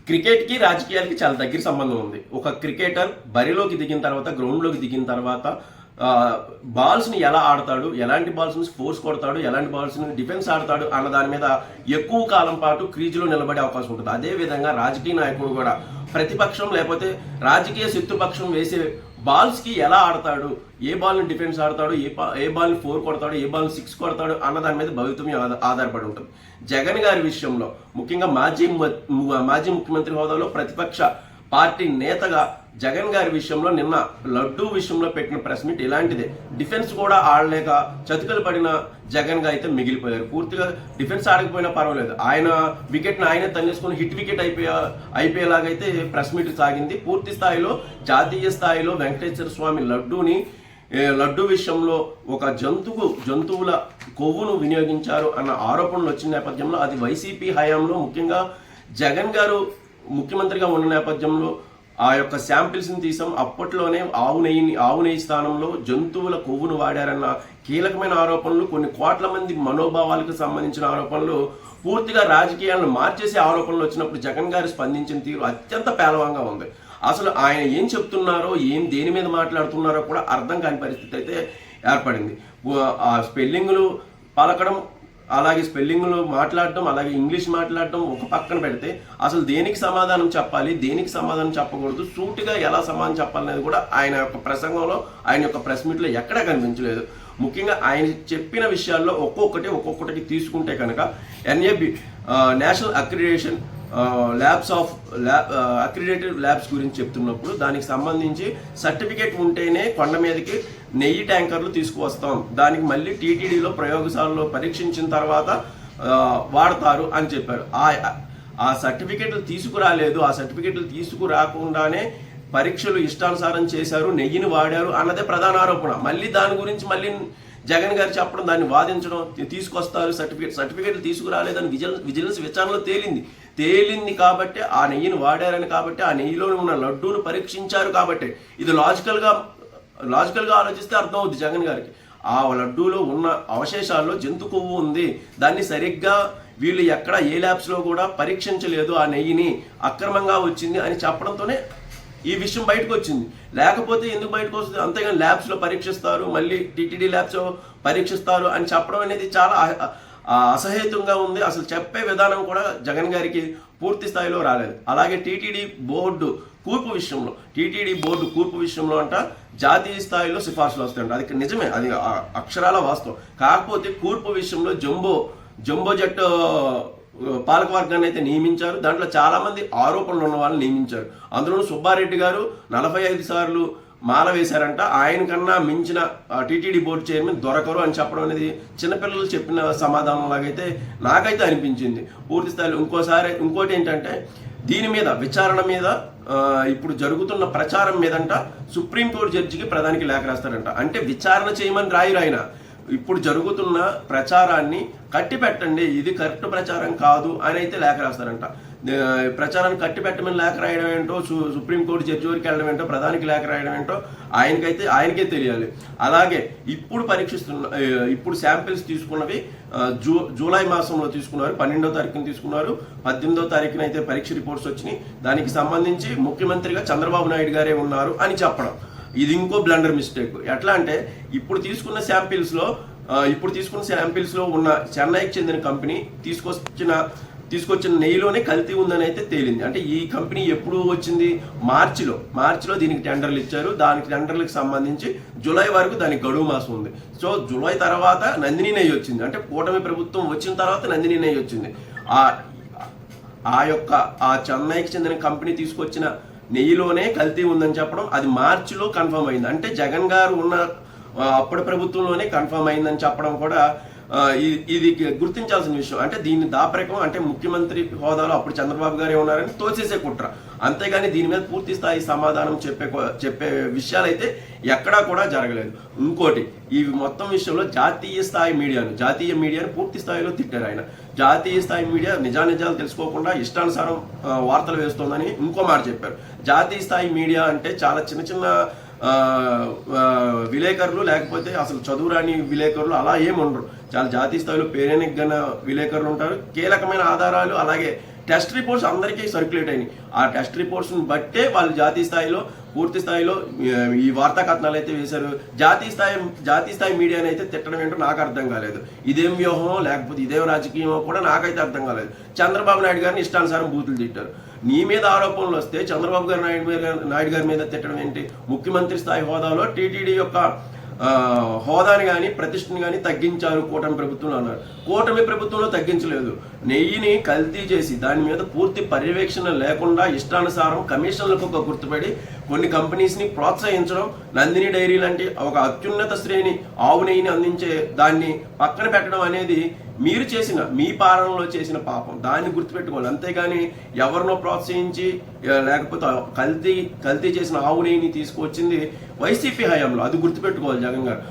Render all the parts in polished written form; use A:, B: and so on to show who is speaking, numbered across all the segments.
A: క్రికెట్కి రాజకీయాలకి చాలా దగ్గర సంబంధం ఉంది. ఒక క్రికెటర్ బరిలోకి దిగిన తర్వాత, గ్రౌండ్లోకి దిగిన తర్వాత బాల్స్ని ఎలా ఆడతాడు, ఎలాంటి బాల్స్ని ఫోర్స్ కొడతాడు, ఎలాంటి బాల్స్ని డిఫెన్స్ ఆడతాడు అన్న దాని మీద ఎక్కువ కాలం పాటు క్రీజులో నిలబడే అవకాశం ఉంటుంది. అదేవిధంగా రాజకీయ నాయకుడు కూడా ప్రతిపక్షం లేకపోతే రాజకీయ శత్రుపక్షం వేసే బాల్స్కి ఎలా ఆడతాడు, ఏ బాల్ని డిఫెన్స్ ఆడతాడు, ఏ బాల్ని ఫోర్ కొడతాడు, ఏ బాల్ని సిక్స్ కొడతాడు అన్న దాని మీద భవితవ్యం ఆధారపడి ఉంటుంది. జగన్ గారి విషయంలో ముఖ్యంగా మాజీ ముఖ్యమంత్రి హోదాలో ప్రతిపక్ష పార్టీ నేతగా జగన్ గారి విషయంలో నిన్న లడ్డూ విషయంలో పెట్టిన ప్రెస్ మీట్ ఇలాంటిదే. డిఫెన్స్ కూడా ఆడలేక చతికలు పడిన జగన్ గా అయితే మిగిలిపోయారు. పూర్తిగా డిఫెన్స్ ఆడకపోయినా పర్వాలేదు, ఆయన వికెట్ని ఆయనే తన్నేసుకుని హిట్ వికెట్ అయిపోయేలాగైతే ప్రెస్ మీట్ సాగింది. పూర్తి స్థాయిలో జాతీయ స్థాయిలో వెంకటేశ్వర స్వామి లడ్డు విషయంలో ఒక జంతువుల కొవ్వును వినియోగించారు అన్న ఆరోపణలు వచ్చిన నేపథ్యంలో అది వైసీపీ హయాంలో ముఖ్యంగా జగన్ గారు ముఖ్యమంత్రిగా ఉన్న నేపథ్యంలో ఆ యొక్క శాంపిల్స్ని తీసాం. అప్పట్లోనే ఆవు నెయ్యి స్థానంలో జంతువుల కొవ్వును వాడారన్న కీలకమైన ఆరోపణలు, కొన్ని కోట్ల మంది మనోభావాలకు సంబంధించిన ఆరోపణలు, పూర్తిగా రాజకీయాలను మార్చేసే ఆరోపణలు వచ్చినప్పుడు జగన్ గారు స్పందించిన తీరు అత్యంత పేలవంగా ఉంది. అసలు ఆయన ఏం చెప్తున్నారో, దేని మీద మాట్లాడుతున్నారో కూడా అర్థం కాని పరిస్థితి అయితే ఏర్పడింది. ఆ స్పెల్లింగ్లు పలకడం, అలాగే స్పెల్లింగ్లు మాట్లాడటం, అలాగే ఇంగ్లీష్ మాట్లాడటం ఒక పక్కన పెడితే అసలు దేనికి సమాధానం చెప్పాలి, దేనికి సమాధానం చెప్పకూడదు, సూటిగా ఎలా సమాధానం చెప్పాలనేది కూడా ఆయన యొక్క ప్రసంగంలో, ఆయన యొక్క ప్రెస్ మీట్లో ఎక్కడా కనిపించలేదు. ముఖ్యంగా ఆయన చెప్పిన విషయాల్లో ఒక్కొక్కటి తీసుకుంటే కనుక NAB national accreditation accredited labs గురించి చెప్తున్నప్పుడు దానికి సంబంధించి సర్టిఫికేట్ ఉంటేనే కొండ మీదకి నెయ్యి ట్యాంకర్లు తీసుకువస్తాం, దానికి మళ్ళీ టీటీడీలో ప్రయోగశాలలో పరీక్షించిన తర్వాత వాడతారు అని చెప్పారు. ఆ సర్టిఫికేట్లు తీసుకురాలేదు, ఆ సర్టిఫికేట్లు తీసుకురాకుండానే పరీక్షలు ఇష్టానుసారం చేశారు, నెయ్యిని వాడారు అన్నదే ప్రధాన ఆరోపణ. మళ్ళీ దాని గురించి జగన్ గారు చెప్పడం, దాన్ని వాదించడం, తీసుకొస్తారు సర్టిఫికేట్లు తీసుకురాలేదని విజిలెన్స్ విచారణలో తేలింది కాబట్టి, ఆ నెయ్యిని వాడారని కాబట్టి, ఆ నెయ్యిలో ఉన్న లడ్డూను పరీక్షించారు కాబట్టి, ఇది లాజికల్గా ఆలోచిస్తే అర్థం అవుద్ది జగన్ గారికి. ఆ లడ్డూలో ఉన్న అవశేషాల్లో జంతు కొవ్వు ఉంది, దాన్ని సరిగ్గా వీళ్ళు ఎక్కడ ఏ ల్యాబ్స్లో కూడా పరీక్షించలేదు, ఆ నెయ్యిని అక్రమంగా వచ్చింది అని చెప్పడంతోనే ఈ విషయం బయటకు వచ్చింది. లేకపోతే ఎందుకు బయటకు వస్తుంది? అంతేగాని ల్యాబ్స్లో పరీక్షిస్తారు, మళ్ళీ టీటీడీ ల్యాబ్స్లో పరీక్షిస్తారు అని చెప్పడం అనేది చాలా అసహేతుకంగా ఉంది. అసలు చెప్పే విధానం కూడా జగన్ గారికి పూర్తి స్థాయిలో రాలేదు. అలాగే టీటీడీ బోర్డు కూర్పు విషయంలో అంట జాతీయ స్థాయిలో సిఫార్సులు వస్తాయంట. అది నిజమే, అది అక్షరాల వాస్తవం. కాకపోతే కూర్పు విషయంలో జంబో జట్టు పాలకవర్గాన్ని అయితే నియమించారు. దాంట్లో చాలా మంది ఆరోపణలు ఉన్న వాళ్ళని నియమించారు. అందులోనూ సుబ్బారెడ్డి గారు 45 సార్లు మాల వేశారంట. ఆయన కన్నా మించిన టీటీడీ బోర్డు చైర్మన్ దొరకరు అని చెప్పడం అనేది చిన్నపిల్లలు చెప్పిన సమాధానం లాగైతే నాకైతే అనిపించింది. పూర్తి స్థాయిలో ఇంకోటి ఏంటంటే, దీని మీద విచారణ మీద ఇప్పుడు జరుగుతున్న ప్రచారం మీదంట సుప్రీంకోర్టు జడ్జికి ప్రధానికి లేఖ రాస్తారంట. అంటే విచారణ చేయమని రాయన ఇప్పుడు జరుగుతున్న ప్రచారాన్ని కట్టిపెట్టండి, ఇది కరెక్ట్ ప్రచారం కాదు అని అయితే లేఖ రాస్తారంట. ప్రచారాన్ని కట్టిపెట్టమని లేఖ రాయడం ఏంటో, సుప్రీంకోర్టు జడ్జి వరకు వెళ్ళడం ఏంటో, ప్రధానికి లేఖ రాయడం ఏంటో ఆయనకే తెలియాలి. అలాగే ఇప్పుడు శాంపిల్స్ తీసుకున్నవి జూలై మాసంలో తీసుకున్నారు, 12వ తారీఖున తీసుకున్నారు, 18వ తారీఖున అయితే పరీక్ష రిపోర్ట్స్ వచ్చినాయి. దానికి సంబంధించి ముఖ్యమంత్రిగా చంద్రబాబు నాయుడు గారే ఉన్నారు అని చెప్పడం, ఇది ఇంకో బ్లండర్ మిస్టేక్. ఎట్లా అంటే, ఇప్పుడు తీసుకున్న శాంపిల్స్లో ఉన్న చెన్నైకి చెందిన కంపెనీ తీసుకొచ్చిన నెయ్యిలోనే కల్తీ ఉందని అయితే తేలింది. అంటే ఈ కంపెనీ ఎప్పుడు వచ్చింది? మార్చిలో దీనికి టెండర్లు ఇచ్చారు. దానికి టెండర్లకు సంబంధించి జూలై వరకు దానికి గడువు మాసం ఉంది. సో జూలై తర్వాత నందిని నెయ్యి వచ్చింది. అంటే కూటమి ప్రభుత్వం వచ్చిన తర్వాత నందిని నెయ్యి వచ్చింది. ఆ చెన్నైకి చెందిన కంపెనీ తీసుకొచ్చిన నెయ్యిలోనే కల్తీ ఉందని చెప్పడం, అది మార్చిలో కన్ఫర్మ్ అయింది. అంటే జగన్ గారు ఉన్న అప్పటి ప్రభుత్వంలోనే కన్ఫర్మ్ అయిందని చెప్పడం కూడా ఇది గుర్తించాల్సిన విషయం. అంటే దీన్ని దాపరికం, అంటే ముఖ్యమంత్రి హోదాలో అప్పుడు చంద్రబాబు గారే ఉన్నారని తోచేసే కుట్ర. అంతేగాని దీని మీద పూర్తి స్థాయి సమాధానం చెప్పే విషయాలు అయితే ఎక్కడా కూడా జరగలేదు. ఇంకోటి, ఈ మొత్తం విషయంలో జాతీయ మీడియాను పూర్తి స్థాయిలో తిట్టారు ఆయన. జాతీయ స్థాయి మీడియా నిజాలు తెలుసుకోకుండా ఇష్టానుసారం వార్తలు వేస్తోందని ఇంకో మాట చెప్పారు. జాతీయ స్థాయి మీడియా అంటే చాలా చిన్న విలేకరులు, లేకపోతే అసలు చదువురాని విలేకరులు అలా ఏమి ఉండరు. చాలా జాతీయ స్థాయిలో పేరెనిక్ గన విలేకరులు ఉంటారు. కీలకమైన ఆధారాలు అలాగే టెస్ట్ రిపోర్ట్స్ అందరికీ సర్క్యులేట్ అయినాయి. ఆ టెస్ట్ రిపోర్ట్స్ని బట్టే వాళ్ళు జాతీయ స్థాయిలో పూర్తి స్థాయిలో ఈ వార్తా కథనాలు అయితే వేశారు. జాతీయ స్థాయి మీడియాని అయితే తిట్టడం ఏంటో నాకు అర్థం కాలేదు. ఇదేం వ్యూహమో లేకపోతే ఇదేం రాజకీయమో కూడా నాకైతే అర్థం కాలేదు. చంద్రబాబు నాయుడు గారిని ఇష్టానుసారం బూతులు తిట్టారు. నీ మీద ఆరోపణలు వస్తే చంద్రబాబు నాయుడు గారి మీద తిట్టడం ఏంటి? ముఖ్యమంత్రి స్థాయి హోదాలో టీటీడీ యొక్క హోదాని కానీ ప్రతిష్టని కానీ తగ్గించారు కూటమి ప్రభుత్వంలో అన్నారు. కూటమి ప్రభుత్వంలో తగ్గించలేదు. నెయ్యిని కల్తీ చేసి దాని మీద పూర్తి పర్యవేక్షణ లేకుండా ఇష్టానుసారం కమిషన్లకు గుర్తుపడి కొన్ని కంపెనీస్ని ప్రోత్సహించడం, నందిని డైరీ లాంటి ఒక అత్యున్నత శ్రేణి ఆవు నెయ్యిని అందించే దాన్ని పక్కన పెట్టడం అనేది మీరు చేసిన మీ పాలనలో చేసిన పాపం. దాన్ని గుర్తుపెట్టుకోవాలి. అంతేగాని ఎవరినో ప్రోత్సహించి లేకపోతే కల్తీ చేసిన ఆవు నెయ్యిని తీసుకువచ్చింది వైసీపీ హయాంలో. అది గుర్తుపెట్టుకోవాలి జగన్ గారు.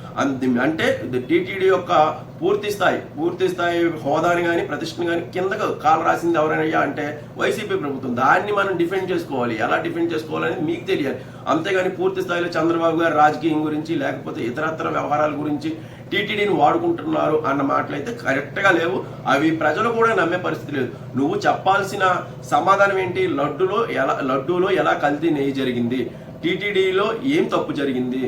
A: అంటే టీటీడీ యొక్క పూర్తి స్థాయి హోదాని కానీ ప్రతిష్టని కానీ కిందకు కాలు రాసింది ఎవరైనా అంటే వైసీపీ ప్రభుత్వం. దాన్ని మనం డిఫెండ్ చేసుకోవాలి. ఎలా డిఫెండ్ చేసుకోవాలనేది మీకు తెలియాలి. అంతేగాని పూర్తి స్థాయిలో చంద్రబాబు గారు రాజకీయం గురించి లేకపోతే ఇతరత్ర వ్యవహారాల గురించి టీటీడీని వాడుకుంటున్నారు అన్న మాటలు అయితే కరెక్ట్గా లేవు. అవి ప్రజలు కూడా నమ్మే పరిస్థితి లేదు. నువ్వు చెప్పాల్సిన సమాధానం ఏంటి? లడ్డూలో ఎలా కల్తీ నెయ్యి జరిగింది, టీటీడీలో ఏం తప్పు జరిగింది,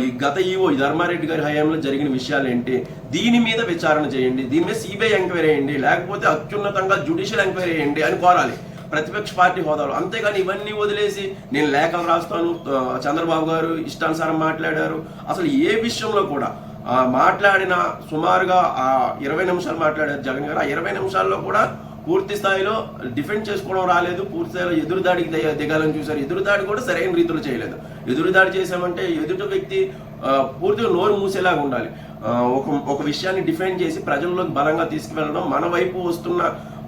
A: ఈ గత ఈవో ధర్మారెడ్డి గారి హయాంలో జరిగిన విషయాలు ఏంటి, దీని మీద విచారణ చేయండి, దీని మీద సిబిఐ ఎంక్వైరీ చేయండి, లేకపోతే అత్యున్నతంగా జ్యుడిషియల్ ఎంక్వైరీ చేయండి అని కోరాలి ప్రతిపక్ష పార్టీ హోదాలో. అంతేగాని ఇవన్నీ వదిలేసి నేను లేఖలు రాస్తాను, చంద్రబాబు గారు ఇష్టానుసారం మాట్లాడారు, అసలు ఏ విషయంలో కూడా మాట్లాడిన సుమారుగా 20 నిమిషాలు మాట్లాడారు జగన్ గారు. ఆ 20 నిమిషాల్లో కూడా పూర్తి స్థాయిలో డిఫెండ్ చేసుకోవడం రాలేదు. పూర్తి స్థాయిలో ఎదురుదాడికి దిగాలని చూశారు. ఎదురుదాడి కూడా సరైన రీతిలో చేయలేదు. ఎదురుదాడి చేసామంటే ఎదుటి వ్యక్తి పూర్తిగా నోరు మూసేలాగా ఉండాలి. ఒక విషయాన్ని డిఫెండ్ చేసి ప్రజల్లోకి బలంగా తీసుకువెళ్ళడం, మన వైపు వస్తున్న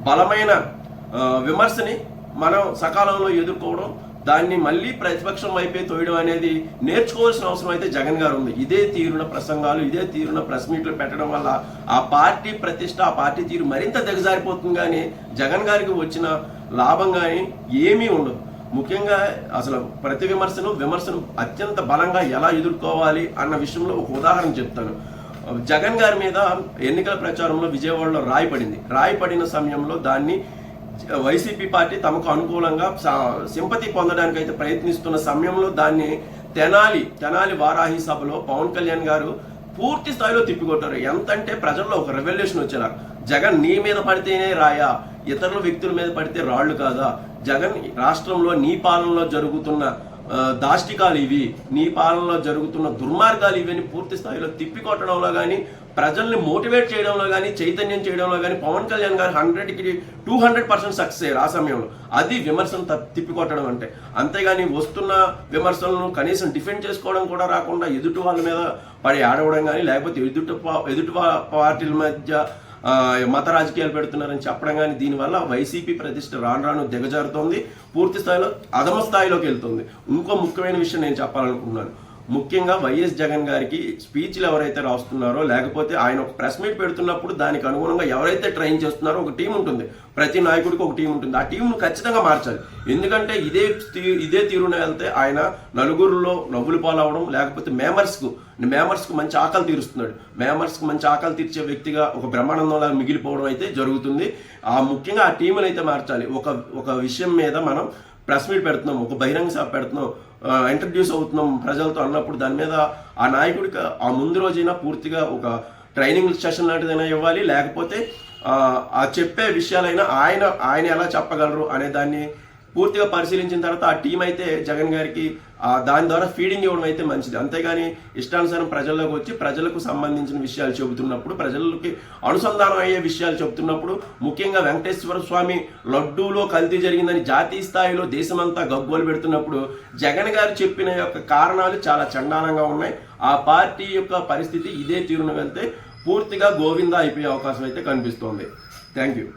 A: బలమైన విమర్శని మనం సకాలంలో ఎదుర్కోవడం, దాన్ని మళ్ళీ ప్రతిపక్షం వైపే తోయడం అనేది నేర్చుకోవాల్సిన అవసరం అయితే జగన్ గారు ఉంది. ఇదే తీరున ప్రసంగాలు, ఇదే తీరున ప్రెస్ మీట్లు పెట్టడం వల్ల ఆ పార్టీ ప్రతిష్ట, ఆ పార్టీ తీరు మరింత దిగజారిపోతుంది. కానీ జగన్ గారికి వచ్చిన లాభం కానీ ఏమీ ఉండదు. ముఖ్యంగా అసలు ప్రతి విమర్శను అత్యంత బలంగా ఎలా ఎదుర్కోవాలి అన్న విషయంలో ఒక ఉదాహరణ చెప్తాను. జగన్ గారి మీద ఎన్నికల ప్రచారంలో విజయవాడలో రాయిపడిన సమయంలో దాన్ని వైసీపీ పార్టీ తమకు అనుకూలంగా సింపతి పొందడానికి అయితే ప్రయత్నిస్తున్న సమయంలో దాన్ని తెనాలి వారాహి సభలో పవన్ కళ్యాణ్ గారు పూర్తి స్థాయిలో తిప్పికొట్టారు. ఎంతంటే ప్రజల్లో ఒక రెవల్యూషన్ వచ్చేలా, జగన్ నీ మీద పడితేనే రాయా, ఇతరుల వ్యక్తుల మీద పడితే రాళ్లు కాదా, జగన్ రాష్ట్రంలో నీ పాలనలో జరుగుతున్న దాష్టికాలు ఇవి, నీ పాలనలో జరుగుతున్న దుర్మార్గాలు ఇవి అని పూర్తి స్థాయిలో తిప్పికొట్టడంలో కానీ, ప్రజల్ని మోటివేట్ చేయడంలో కానీ, చైతన్యం చేయడంలో కానీ పవన్ కళ్యాణ్ గారు 100కి 200% సక్సెస్ అయ్యారు ఆ సమయంలో. అది విమర్శను తిప్పికొట్టడం అంటే. అంతేగాని వస్తున్న విమర్శలను కనీసం డిఫెండ్ చేసుకోవడం కూడా రాకుండా ఎదుటి వాళ్ళ మీద పడి ఆడవడం కానీ, లేకపోతే ఎదుటి పార్టీల మధ్య మత రాజకీయాలు పెడుతున్నారని చెప్పడం కానీ, దీనివల్ల వైసీపీ ప్రతిష్ట రాను దిగజారుతోంది, పూర్తి స్థాయిలో అధమ స్థాయిలోకి వెళ్తుంది. ఇంకో ముఖ్యమైన విషయం నేను చెప్పాలనుకుంటున్నాను. ముఖ్యంగా వైఎస్ జగన్ గారికి స్పీచ్లు ఎవరైతే రాస్తున్నారో, లేకపోతే ఆయన ఒక ప్రెస్ మీట్ పెడుతున్నప్పుడు దానికి అనుగుణంగా ఎవరైతే ట్రైన్ చేస్తున్నారో ఒక టీం ఉంటుంది. ప్రతి నాయకుడికి ఒక టీం ఉంటుంది. ఆ టీంను ఖచ్చితంగా మార్చాలి. ఎందుకంటే ఇదే తీరున వెళ్తే ఆయన నలుగురిలో నవ్వులు పాలవడం, లేకపోతే మేమర్స్కు మంచి ఆకలి తీరుస్తున్నాడు. మేమర్స్కు మంచి ఆకలి తీర్చే వ్యక్తిగా ఒక బ్రహ్మానందంలా మిగిలిపోవడం అయితే జరుగుతుంది. ముఖ్యంగా ఆ టీములు అయితే మార్చాలి. ఒక విషయం మీద మనం ప్రెస్ మీట్ పెడుతున్నాం, ఒక బహిరంగ సభ పెడుతున్నాం, ఇంట్రడ్యూస్ అవుతున్నాం ప్రజలతో అన్నప్పుడు దాని మీద ఆ నాయకుడికి ఆ ముందు రోజైనా పూర్తిగా ఒక ట్రైనింగ్ సెషన్ లాంటిదైనా ఇవ్వాలి. లేకపోతే ఆ చెప్పే విషయాలైనా ఆయన ఎలా చెప్పగలరు అనే దాన్ని పూర్తిగా పరిశీలించిన తర్వాత ఆ టీం అయితే జగన్ గారికి దాని ద్వారా ఫీడింగ్ ఇవ్వడం అయితే మంచిది. అంతేగాని ఇష్టానుసారం ప్రజల్లోకి వచ్చి ప్రజలకు సంబంధించిన విషయాలు చెబుతున్నప్పుడు, ప్రజలకి అనుసంధానం అయ్యే విషయాలు చెబుతున్నప్పుడు, ముఖ్యంగా వెంకటేశ్వర స్వామి లడ్డూలో కల్తీ జరిగిందని జాతీయ స్థాయిలో దేశమంతా గగ్గోలు పెడుతున్నప్పుడు జగన్ గారు చెప్పిన యొక్క కారణాలు చాలా చండాలంగా ఉన్నాయి. ఆ పార్టీ యొక్క పరిస్థితి ఇదే తీరున వెళ్తే పూర్తిగా గోవిందా అయిపోయే అవకాశం అయితే కనిపిస్తోంది. Thank you.